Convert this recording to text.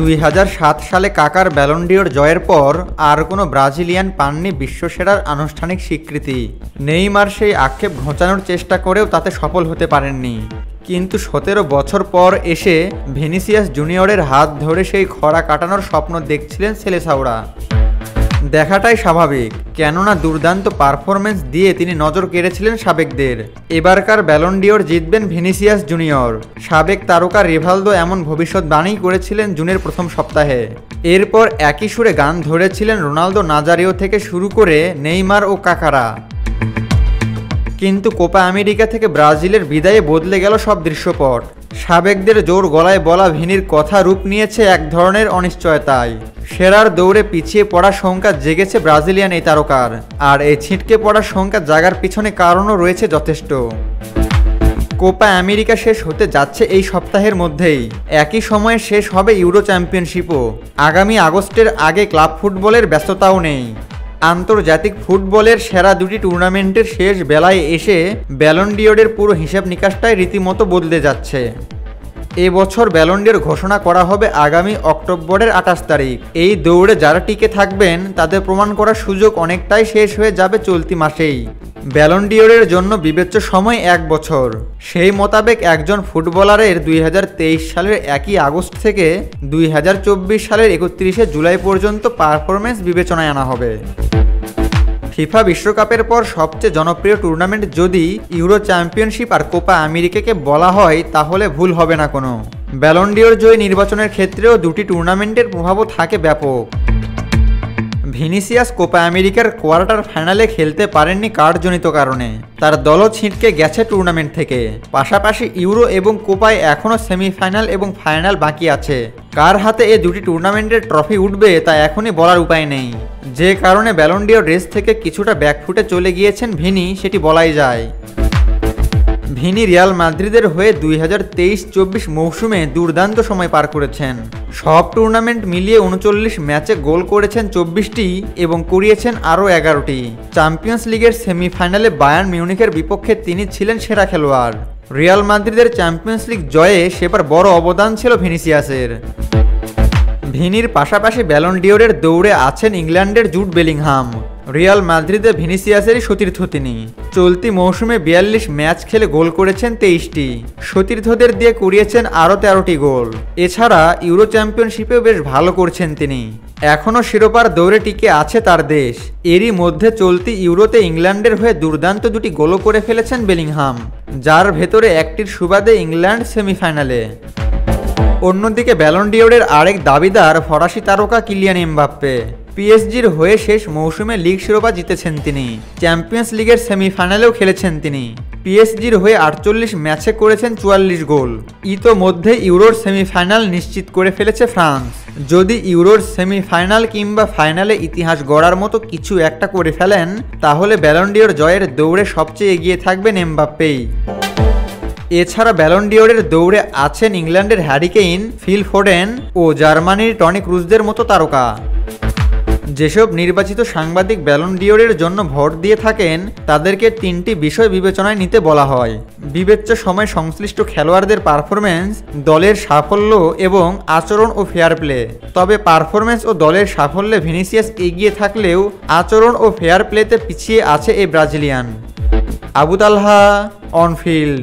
2007 সালে কাকার Ballon d'Or জয়ের পর আর কোনো ব্রাজিলিয়ান পাননি বিশ্বসেরার আনুষ্ঠানিক স্বীকৃতি। নেইমার সেই আক্ষেপ ঘোচানোর চেষ্টা করেও তাতে সফল হতে পারেননি। কিন্তু 17 বছর পর এসে ভিনিসিয়াস জুনিয়রের হাত ধরে সেই খরা কাটানোর স্বপ্ন দেখছিলেন সেলেসাওরা। দেখাটাই স্বাভাবিক, কেননা দুর্দান্ত পারফরমেন্স দিয়ে তিনি নজর কেড়েছিলেন সাবেকদের। এবারকার ব্যালন ডিওর জিতবেন ভিনিসিয়াস জুনিয়র। সাবেক তারকা রিভালদো এমন ভবিষ্যৎবাণী করেছিলেন জুনের প্রথম সপ্তাহে। এরপর একই সুরে গান ধরেছিলেন রোনালদো নাজারিও থেকে শুরু করে নেইমার ও কাকারা। কিন্তু কোপা আমেরিকা থেকে ব্রাজিলের বিদায়ে বদলে গেল সব দৃশ্যপট। সাবেকদের জোর গলায় বলা ভিনির কথা রূপ নিয়েছে এক ধরনের অনিশ্চয়তায়। সেরার দৌড়ে পিছিয়ে পড়ার শঙ্কা জেগেছে ব্রাজিলিয়ান এই তারকার, আর এই ছিটকে পড়ার শঙ্কা জাগার পিছনে কারণও রয়েছে যথেষ্ট। কোপা আমেরিকা শেষ হতে যাচ্ছে এই সপ্তাহের মধ্যেই। একই সময়ে শেষ হবে ইউরো চ্যাম্পিয়নশিপও। আগামী আগস্টের আগে ক্লাব ফুটবলের ব্যস্ততাও নেই। আন্তর্জাতিক ফুটবলের সেরা দুটি টুর্নামেন্টের শেষ বেলায় এসে ব্যালন ডিওরের পুরো হিসাব নিকাশটাই রীতিমতো বদলে যাচ্ছে। এবছর ব্যালন ডিওর ঘোষণা করা হবে আগামী অক্টোবরের 28 তারিখ। এই দৌড়ে যারা টিকে থাকবেন তাদের প্রমাণ করার সুযোগ অনেকটাই শেষ হয়ে যাবে চলতি মাসেই। ব্যালন ডিওরের জন্য বিবেচ্য সময় 1 বছর। সেই মোতাবেক একজন ফুটবলারের 2023 সালের 1 আগস্ট থেকে 2024 সালের 31 জুলাই পর্যন্ত পারফরমেন্স বিবেচনায় আনা হবে। ফিফা বিশ্বকাপের পর সবচেয়ে জনপ্রিয় টুর্নামেন্ট যদি ইউরো চ্যাম্পিয়নশিপ আর কোপা আমেরিকাকে বলা হয় তাহলে ভুল হবে না কোনো। ব্যালন ডিওর জয়ী নির্বাচনের ক্ষেত্রেও দুটি টুর্নামেন্টের প্রভাবও থাকে ব্যাপক। ভিনিসিয়াস কোপা আমেরিকার কোয়ার্টার ফাইনালে খেলতে পারেননি কার্ডজনিত কারণে। তার দলও ছিটকে গেছে টুর্নামেন্ট থেকে। পাশাপাশি ইউরো এবং কোপায় এখনও সেমিফাইনাল এবং ফাইনাল বাকি আছে। কার হাতে এই দুটি টুর্নামেন্টের ট্রফি উঠবে তা এখনই বলার উপায় নেই। যে কারণে ব্যালন ডিওর রেস থেকে কিছুটা ব্যাকফুটে চলে গিয়েছেন ভিনি, সেটি বলাই যায়। ভিনি রিয়াল মাদ্রিদের হয়ে 2023-24 মৌসুমে দুর্দান্ত সময় পার করেছেন। সব টুর্নামেন্ট মিলিয়ে 39 ম্যাচে গোল করেছেন 24টি এবং করিয়েছেন আরও 11টি। চ্যাম্পিয়ন্স লিগের সেমিফাইনালে বায়ার্ন মিউনিখের বিপক্ষে তিনি ছিলেন সেরা খেলোয়াড়। রিয়াল মাদ্রিদের চ্যাম্পিয়ন্স লিগ জয়ে সেবার বড় অবদান ছিল ভিনিসিয়াসের। ভিনির পাশাপাশি ব্যালন ডিওরের দৌড়ে আছেন ইংল্যান্ডের জুড বেলিংহাম। রিয়াল মাদ্রিদে ভিনিসিয়াসেরই সতীর্থ তিনি। চলতি মৌসুমে 42 ম্যাচ খেলে গোল করেছেন 23টি। সতীর্থদের দিয়ে করিয়েছেন আরও 13টি গোল। এছাড়া ইউরো চ্যাম্পিয়নশিপেও বেশ ভালো করছেন তিনি। এখনও শিরোপার দৌড়ে টিকে আছে তার দেশ। এরই মধ্যে চলতি ইউরোতে ইংল্যান্ডের হয়ে দুর্দান্ত দুটি গোলও করে ফেলেছেন বেলিংহাম, যার ভেতরে একটির সুবাদে ইংল্যান্ড সেমিফাইনালে। অন্যদিকে ব্যালন ডিওরের আরেক দাবিদার ফরাসি তারকা কিলিয়ান এমবাপ্পে। পিএসজির হয়ে শেষ মৌসুমে লিগ শিরোপা জিতেছেন তিনি। চ্যাম্পিয়ন্স লিগের সেমিফাইনালেও খেলেছেন তিনি। পিএসজির হয়ে 48 ম্যাচে করেছেন 44 গোল। ইতোমধ্যে ইউরোর সেমিফাইনাল নিশ্চিত করে ফেলেছে ফ্রান্স। যদি ইউরোর সেমিফাইনাল কিংবা ফাইনালে ইতিহাস গড়ার মতো কিছু একটা করে ফেলেন তাহলে ব্যালন ডিওর জয়ের দৌড়ে সবচেয়ে এগিয়ে থাকবেন এমবাপ্পেই। এছাড়া ব্যালন ডিওরের দৌড়ে আছেন ইংল্যান্ডের হ্যারি কেইন, ফিল ফোডেন ও জার্মানির টনি ক্রুজদের মতো তারকা। যেসব নির্বাচিত সাংবাদিক ব্যালন ডিওরের জন্য ভোট দিয়ে থাকেন তাদেরকে 3টি বিষয় বিবেচনায় নিতে বলা হয়। বিবেচ্য সময় সংশ্লিষ্ট খেলোয়াড়দের পারফরমেন্স, দলের সাফল্য এবং আচরণ ও ফেয়ার প্লে। তবে পারফরমেন্স ও দলের সাফল্যে ভিনিসিয়াস এগিয়ে থাকলেও আচরণ ও ফেয়ার প্লেতে পিছিয়ে আছে এই Brazilian. Abu Talha, on field.